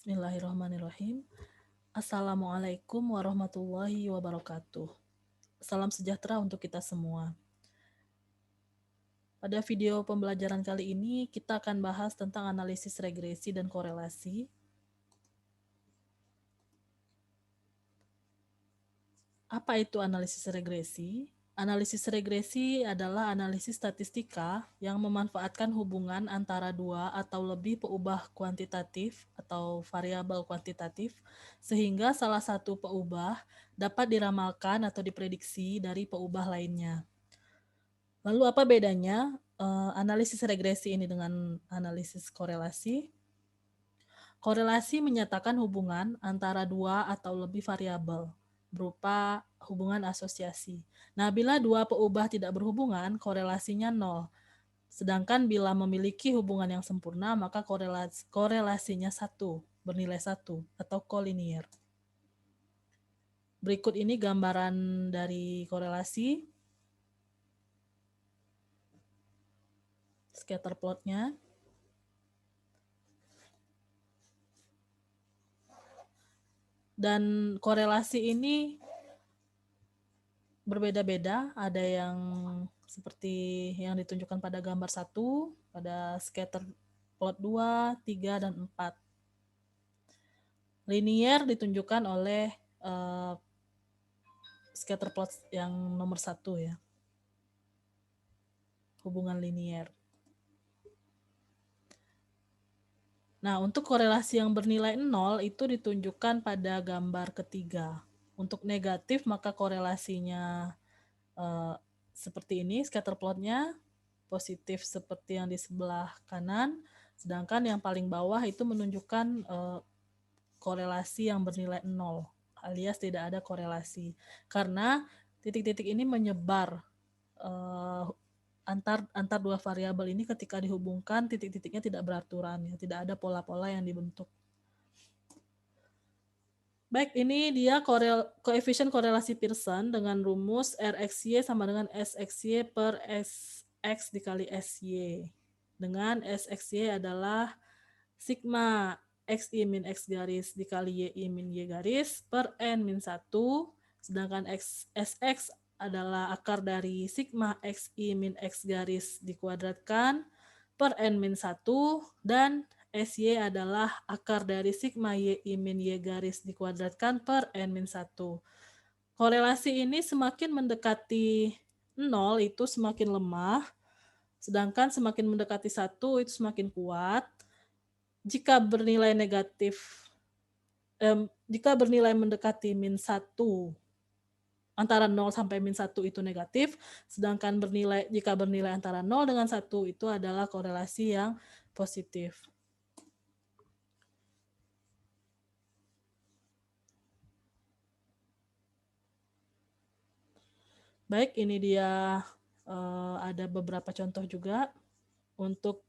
Bismillahirrahmanirrahim. Assalamualaikum warahmatullahi wabarakatuh. Salam sejahtera untuk kita semua. Pada video pembelajaran kali ini, kita akan bahas tentang analisis regresi dan korelasi. Apa itu analisis regresi? Analisis regresi adalah analisis statistika yang memanfaatkan hubungan antara dua atau lebih peubah kuantitatif atau variabel kuantitatif sehingga salah satu peubah dapat diramalkan atau diprediksi dari peubah lainnya. Lalu apa bedanya analisis regresi ini dengan analisis korelasi? Korelasi menyatakan hubungan antara dua atau lebih variabel berupa hubungan asosiasi. Nah, bila dua peubah tidak berhubungan, korelasinya nol. Sedangkan bila memiliki hubungan yang sempurna, maka korelasinya bernilai 1 atau kolinier. Berikut ini gambaran dari korelasi. Scatter plotnya. Dan korelasi ini berbeda-beda, ada yang seperti yang ditunjukkan pada gambar 1, pada scatter plot 2, 3, dan 4. Linier ditunjukkan oleh scatter plot yang nomor 1 ya. Hubungan linier. Nah, untuk korelasi yang bernilai 0 itu ditunjukkan pada gambar ketiga. Untuk negatif maka korelasinya seperti ini scatter plotnya, positif seperti yang di sebelah kanan, sedangkan yang paling bawah itu menunjukkan korelasi yang bernilai 0 alias tidak ada korelasi karena titik-titik ini menyebar antar dua variabel ini ketika dihubungkan titik-titiknya tidak beraturan ya, tidak ada pola-pola yang dibentuk. Baik, ini dia koefisien korelasi Pearson dengan rumus RXY sama dengan SXY per SX dikali SY. Dengan SXY adalah sigma XI min X garis dikali YI min Y garis per N min 1. Sedangkan SX adalah akar dari sigma XI min X garis dikuadratkan per N min 1. Dan SY adalah akar dari sigma YI min Y garis dikuadratkan per N min 1. Korelasi ini semakin mendekati 0 itu semakin lemah, sedangkan semakin mendekati 1 itu semakin kuat. Jika bernilai negatif, jika bernilai mendekati min 1, antara 0 sampai min 1 itu negatif, sedangkan jika bernilai antara 0 dengan 1 itu adalah korelasi yang positif. Baik, ini dia ada beberapa contoh juga untuk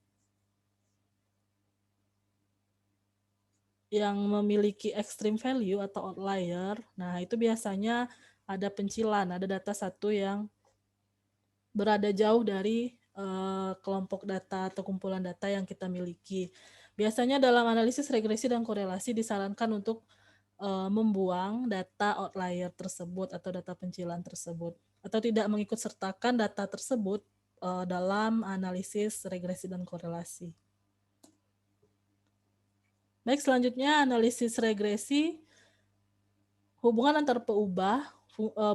yang memiliki extreme value atau outlier. Nah, itu biasanya ada pencilan, ada data satu yang berada jauh dari kelompok data atau kumpulan data yang kita miliki. Biasanya dalam analisis regresi dan korelasi disarankan untuk membuang data outlier tersebut atau data pencilan tersebut, atau tidak mengikut sertakan data tersebut dalam analisis regresi dan korelasi. Baik, selanjutnya analisis regresi. Hubungan antar peubah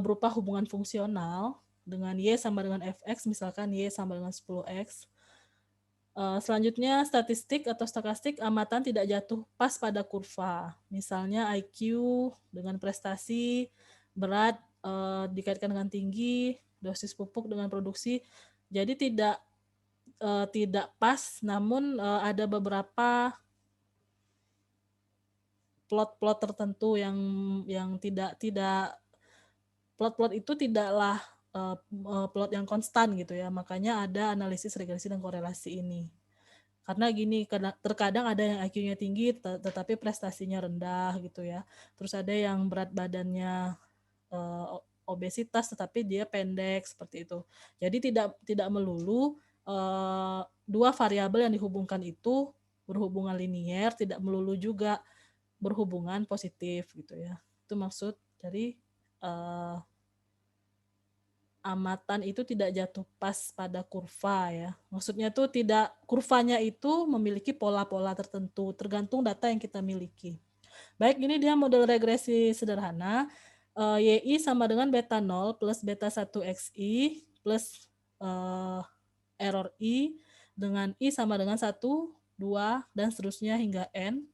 berupa hubungan fungsional dengan Y sama dengan Fx, misalkan Y sama dengan 10X. Selanjutnya statistik atau stokastik amatan tidak jatuh pas pada kurva. Misalnya IQ dengan prestasi, berat dikaitkan dengan tinggi, dosis pupuk dengan produksi. Jadi tidak pas, namun ada beberapa plot-plot tertentu yang tidak plot-plot itu tidaklah plot yang konstan gitu ya. Makanya ada analisis regresi dan korelasi ini. Karena gini, terkadang ada yang IQ-nya tinggi tetapi prestasinya rendah gitu ya. Terus ada yang berat badannya obesitas tetapi dia pendek seperti itu. Jadi tidak melulu dua variabel yang dihubungkan itu berhubungan linier, tidak melulu juga berhubungan positif gitu ya. Itu maksud dari amatan itu tidak jatuh pas pada kurva ya. Maksudnya tuh tidak, kurvanya itu memiliki pola-pola tertentu tergantung data yang kita miliki. Baik, ini dia model regresi sederhana. YI sama dengan beta 0 plus beta 1 XI plus error I dengan I sama dengan 1, 2, dan seterusnya hingga N.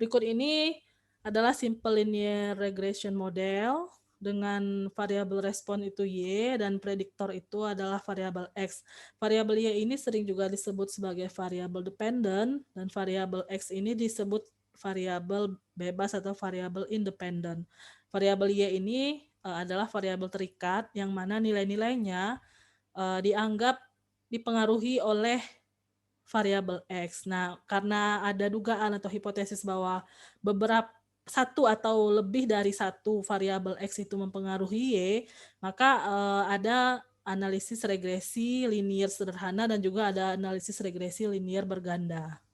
Berikut ini adalah simple linear regression model dengan variabel respon itu Y dan prediktor itu adalah variabel X. Variabel Y ini sering juga disebut sebagai variabel dependent dan variabel X ini disebut variabel bebas atau variabel independent. Variabel Y ini adalah variabel terikat yang mana nilai-nilainya dianggap dipengaruhi oleh variabel X. Nah, karena ada dugaan atau hipotesis bahwa beberapa satu atau lebih dari satu variabel X itu mempengaruhi Y, maka ada analisis regresi linear sederhana dan juga ada analisis regresi linear berganda.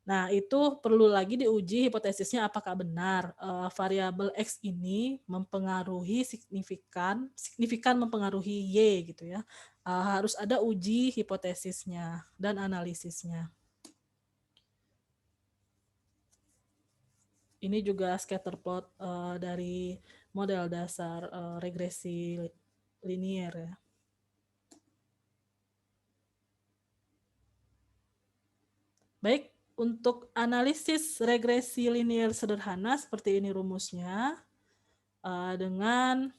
Nah, itu perlu lagi diuji hipotesisnya apakah benar variabel X ini mempengaruhi signifikan mempengaruhi Y gitu ya. Harus ada uji hipotesisnya dan analisisnya. Ini juga scatter plot dari model dasar regresi linear ya. Baik, untuk analisis regresi linear sederhana seperti ini rumusnya. Dengan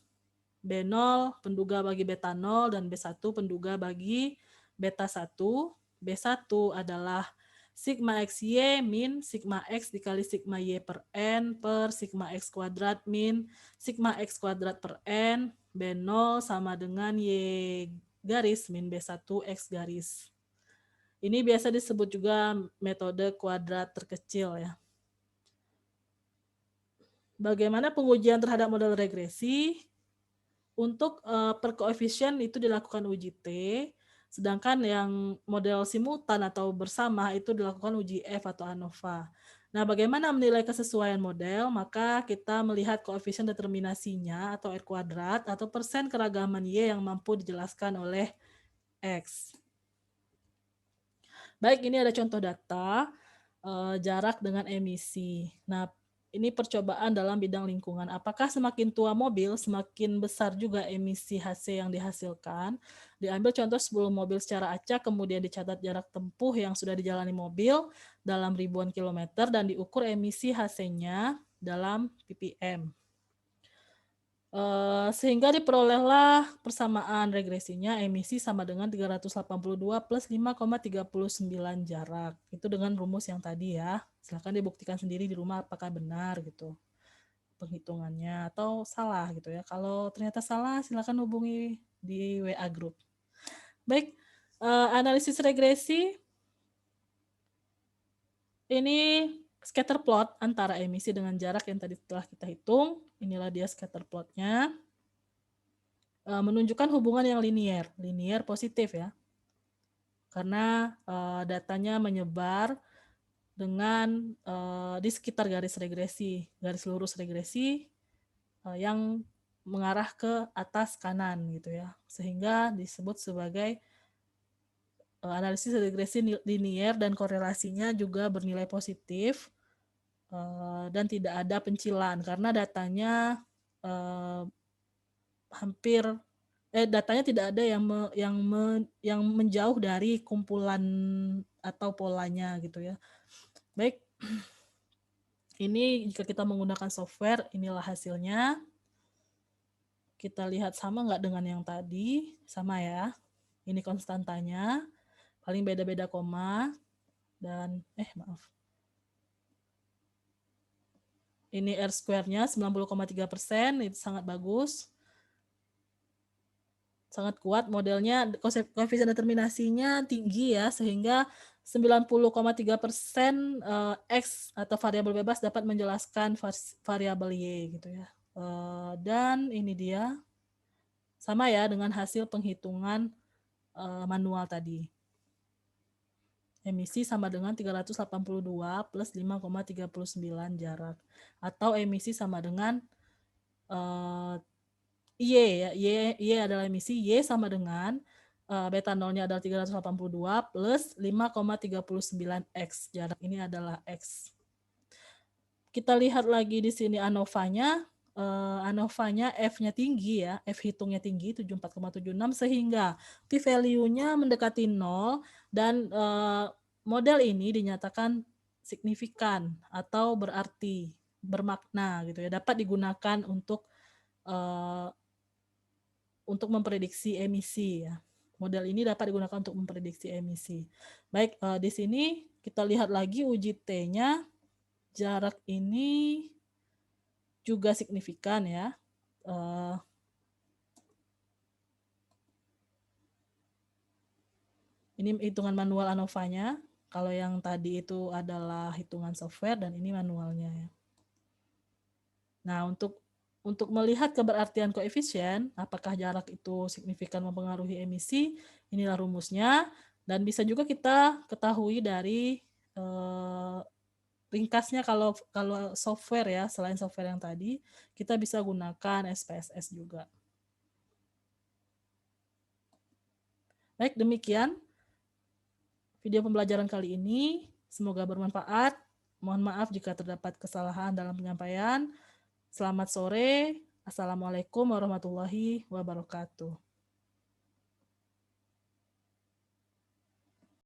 B0 penduga bagi beta 0 dan B1 penduga bagi beta 1. B1 adalah sigma XY min sigma X dikali sigma Y per N per sigma X kuadrat min sigma X kuadrat per N. B0 sama dengan Y garis min B1 X garis. Ini biasa disebut juga metode kuadrat terkecil ya. Bagaimana pengujian terhadap model regresi? Untuk per koefisien itu dilakukan uji T, sedangkan yang model simultan atau bersama itu dilakukan uji F atau ANOVA. Nah, bagaimana menilai kesesuaian model? Maka kita melihat koefisien determinasinya atau R kuadrat atau persen keragaman Y yang mampu dijelaskan oleh X. Baik, ini ada contoh data jarak dengan emisi. Nah, ini percobaan dalam bidang lingkungan. Apakah semakin tua mobil, semakin besar juga emisi HC yang dihasilkan? Diambil contoh 10 mobil secara acak, kemudian dicatat jarak tempuh yang sudah dijalani mobil dalam ribuan kilometer dan diukur emisi HC-nya dalam ppm. Sehingga diperolehlah persamaan regresinya emisi sama dengan 382 plus 5,39 jarak. Itu dengan rumus yang tadi ya. Silakan dibuktikan sendiri di rumah apakah benar gitu penghitungannya atau salah gitu ya. Kalau ternyata salah silakan hubungi di WA group. Baik, analisis regresi ini scatter plot antara emisi dengan jarak yang tadi telah kita hitung. Inilah dia scatter plotnya. Menunjukkan hubungan yang linear positif ya. Karena datanya menyebar dengan di sekitar garis regresi, garis lurus regresi yang mengarah ke atas kanan gitu ya. Sehingga disebut sebagai analisis regresi linear dan korelasinya juga bernilai positif dan tidak ada pencilan karena datanya datanya tidak ada yang menjauh dari kumpulan atau polanya gitu ya. Baik, ini jika kita menggunakan software, inilah hasilnya. Kita lihat sama nggak dengan yang tadi? Sama ya. Ini konstantanya, paling beda-beda koma dan maaf. Ini R square-nya 90,3%, itu sangat bagus. Sangat kuat modelnya, koefisien determinasinya tinggi ya, sehingga 90,3% X atau variabel bebas dapat menjelaskan variabel Y gitu ya. Dan ini dia sama ya dengan hasil penghitungan manual tadi. Emisi sama dengan 382 plus 5,39 jarak. Atau emisi sama dengan Y ya. Y adalah emisi, Y sama dengan beta nolnya adalah 382 plus 5,39 X. Jarak ini adalah X. Kita lihat lagi di sini ANOVA-nya. ANOVA-nya F-nya tinggi ya, F hitungnya tinggi 74,76 sehingga p-value-nya mendekati 0 dan model ini dinyatakan signifikan atau berarti, bermakna gitu ya, dapat digunakan untuk memprediksi emisi ya. Model ini dapat digunakan untuk memprediksi emisi. Baik, di sini kita lihat lagi uji T-nya. Jarak ini juga signifikan ya. Ini hitungan manual ANOVA-nya. Kalau yang tadi itu adalah hitungan software dan ini manualnya ya. Nah, untuk melihat keberartian koefisien, apakah jarak itu signifikan mempengaruhi emisi, inilah rumusnya. Dan bisa juga kita ketahui dari ringkasnya kalau software ya, selain software yang tadi, kita bisa gunakan SPSS juga. Baik, demikian video pembelajaran kali ini. Semoga bermanfaat. Mohon maaf jika terdapat kesalahan dalam penyampaian. Selamat sore. Assalamualaikum warahmatullahi wabarakatuh.